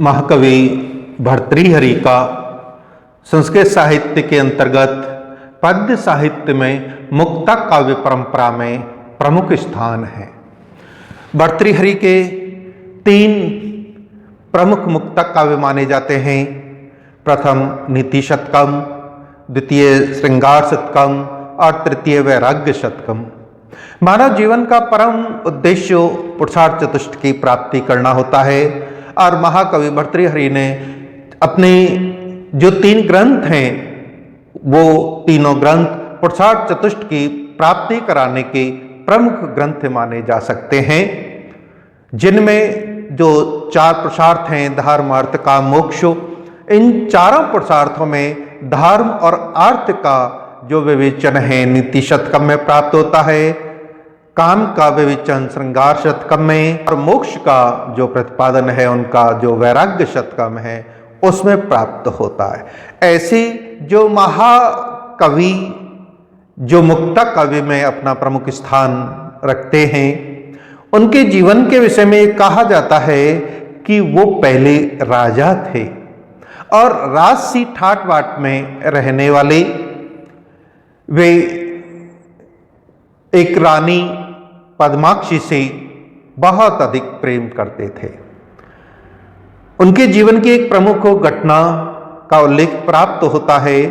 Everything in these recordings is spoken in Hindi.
महाकवि भर्तृहरि का संस्कृत साहित्य के अंतर्गत पद्य साहित्य में मुक्तक काव्य परंपरा में प्रमुख स्थान है। भर्तृहरि के 3 प्रमुख मुक्तक काव्य माने जाते हैं। प्रथम नीति शतकम, द्वितीय श्रृंगार शतकम और तृतीय वैराग्य शतकम। मानव जीवन का परम उद्देश्य पुरुषार्थ चतुष्ट की प्राप्ति करना होता है और महाकवि भर्तृहरि ने अपने जो 3 ग्रंथ हैं वो तीनों ग्रंथ पुरुषार्थ चतुष्ट की प्राप्ति कराने के प्रमुख ग्रंथ माने जा सकते हैं, जिनमें जो 4 पुरुषार्थ हैं धर्म अर्थ काम मोक्ष। इन चारों पुरुषार्थों में धर्म और अर्थ का जो विवेचन है नीति शतकम में प्राप्त होता है, काम का विवेचन श्रृंगार शतकम में और मोक्ष का जो प्रतिपादन है उनका जो वैराग्य शतकम है उसमें प्राप्त होता है। ऐसे जो महाकवि जो मुक्तक काव्य में अपना प्रमुख स्थान रखते हैं, उनके जीवन के विषय में कहा जाता है कि वो पहले राजा थे और राजसी ठाट बाट में रहने वाले। वे एक रानी पद्माक्षी से बहुत अधिक प्रेम करते थे। उनके जीवन की एक प्रमुख घटना का उल्लेख प्राप्त होता है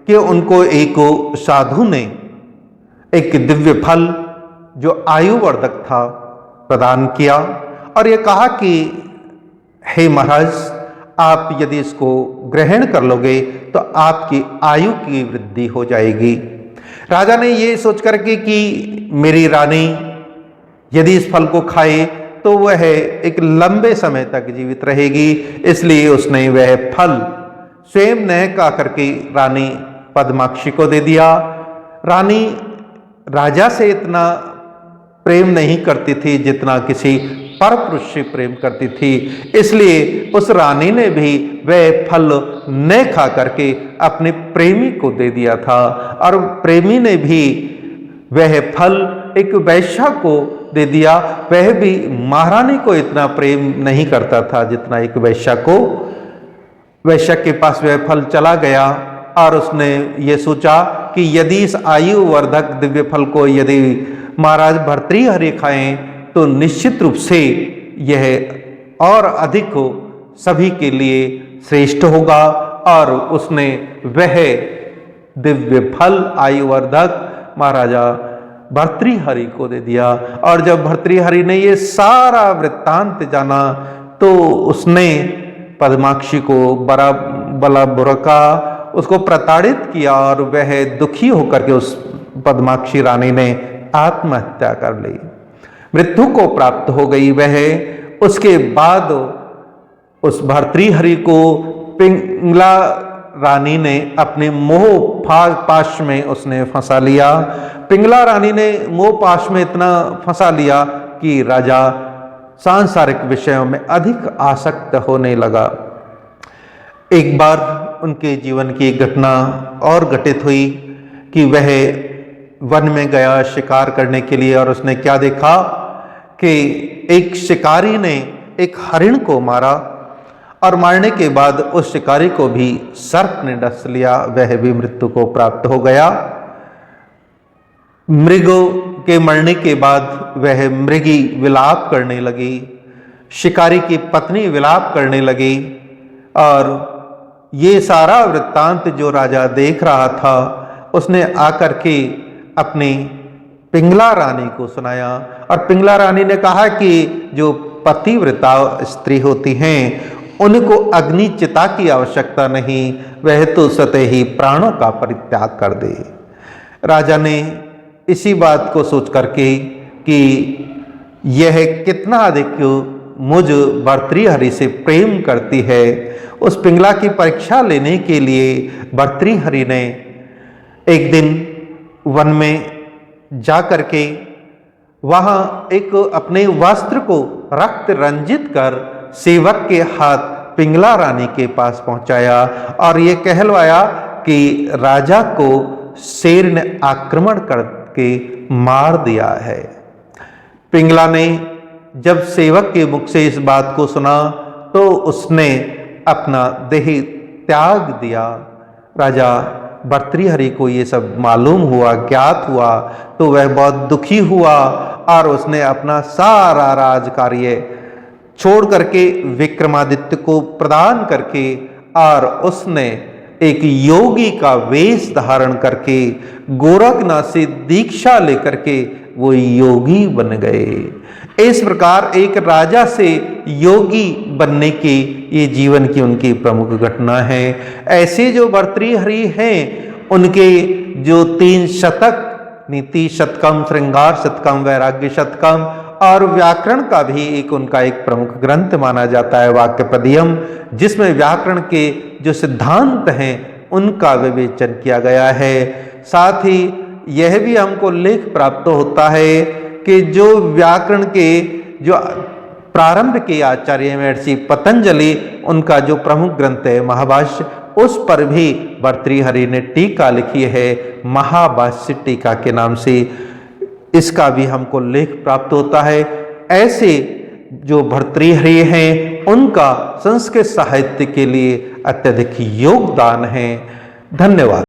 कि उनको एक साधु ने एक दिव्य फल जो आयुवर्धक था प्रदान किया और ये कहा कि हे महाराज, आप यदि इसको ग्रहण कर लोगे तो आपकी आयु की वृद्धि हो जाएगी। राजा ने ये सोच करके कि मेरी रानी यदि इस फल को खाए तो वह एक लंबे समय तक जीवित रहेगी, इसलिए उसने वह फल स्वयं न खा करके रानी पद्माक्षी को दे दिया। रानी राजा से इतना प्रेम नहीं करती थी जितना किसी परपुरुष से प्रेम करती थी, इसलिए उस रानी ने भी वह फल न खा करके अपने प्रेमी को दे दिया था और प्रेमी ने भी वह फल एक वैश्या को दे दिया। वह भी महारानी को इतना प्रेम नहीं करता था जितना एक वैश्या को। वैश्या के पास वह फल चला गया और उसने ये सोचा कि यदि इस आयु वर्धक दिव्य फल को यदि महाराज भर्तृहरि खाएं तो निश्चित रूप से यह और अधिक हो सभी के लिए श्रेष्ठ होगा। और उसने वह दिव्य फल आयुवर्धक महाराजा भर्तृहरि को दे दिया। और जब भर्तृहरि ने ये सारा वृत्तांत जाना तो उसने पद्माक्षी को बला बुरका, उसको प्रताड़ित किया और वह दुखी होकर के उस पद्माक्षी रानी ने आत्महत्या कर ली, मृत्यु को प्राप्त हो गई वह। उसके बाद उस भर्तृहरि को पिंगला रानी ने अपने मोह पाश में उसने फंसा लिया। पिंगला रानी ने मोह पाश में इतना फंसा लिया कि राजा सांसारिक विषयों में अधिक आसक्त होने लगा। एक बार उनके जीवन की एक घटना और घटित हुई कि वह वन में गया शिकार करने के लिए और उसने क्या देखा कि एक शिकारी ने एक हरिण को मारा और मारने के बाद उस शिकारी को भी सर्प ने डस लिया, वह भी मृत्यु को प्राप्त हो गया। मृगों के मरने के बाद वह मृगी विलाप करने लगी, शिकारी की पत्नी विलाप करने लगी और ये सारा वृत्तांत जो राजा देख रहा था उसने आकर के अपनी पिंगला रानी को सुनाया और पिंगला रानी ने कहा कि जो पतिव्रता स्त्री होती हैं उनको अग्नि चिता की आवश्यकता नहीं, वह तो स्वतः ही प्राणों का परित्याग कर दे। राजा ने इसी बात को सोच करके कि यह कितना अधिक मुझ भर्तृहरि से प्रेम करती है, उस पिंगला की परीक्षा लेने के लिए भर्तृहरि ने एक दिन वन में जा करके वहां एक अपने वस्त्र को रक्त रंजित कर सेवक के हाथ पिंगला रानी के पास पहुंचाया और ये कहलवाया कि राजा को शेर ने आक्रमण करके मार दिया है। पिंगला ने जब सेवक के मुख से इस बात को सुना तो उसने अपना देह त्याग दिया। राजा भर्तृहरि को ये सब मालूम हुआ, ज्ञात हुआ, तो वह बहुत दुखी हुआ और उसने अपना सारा राज कार्य छोड़ करके विक्रमादित्य को प्रदान करके और उसने एक योगी का वेश धारण करके गोरखनाथ से दीक्षा लेकर के वो योगी बन गए। इस प्रकार एक राजा से योगी बनने की ये जीवन की उनकी प्रमुख घटना है। ऐसे जो भर्तृहरि हैं उनके जो 3 शतक, नीति शतकम, श्रृंगार शतकम, वैराग्य शतकम और व्याकरण का भी उनका एक प्रमुख ग्रंथ माना जाता है, वाक्यपदियम, जिसमें व्याकरण के जो सिद्धांत हैं उनका विवेचन किया गया है। साथ ही यह भी हमको लेख प्राप्त होता है कि जो व्याकरण के जो प्रारंभ के आचार्य महर्षि पतंजलि, उनका जो प्रमुख ग्रंथ है महाभाष्य, उस पर भी भर्तृहरि ने टीका लिखी है महाभाष्य टीका के नाम से। इसका भी हमको लेख प्राप्त होता है। ऐसे जो भर्तृहरि हैं उनका संस्कृत साहित्य के लिए अत्यधिक योगदान है। धन्यवाद।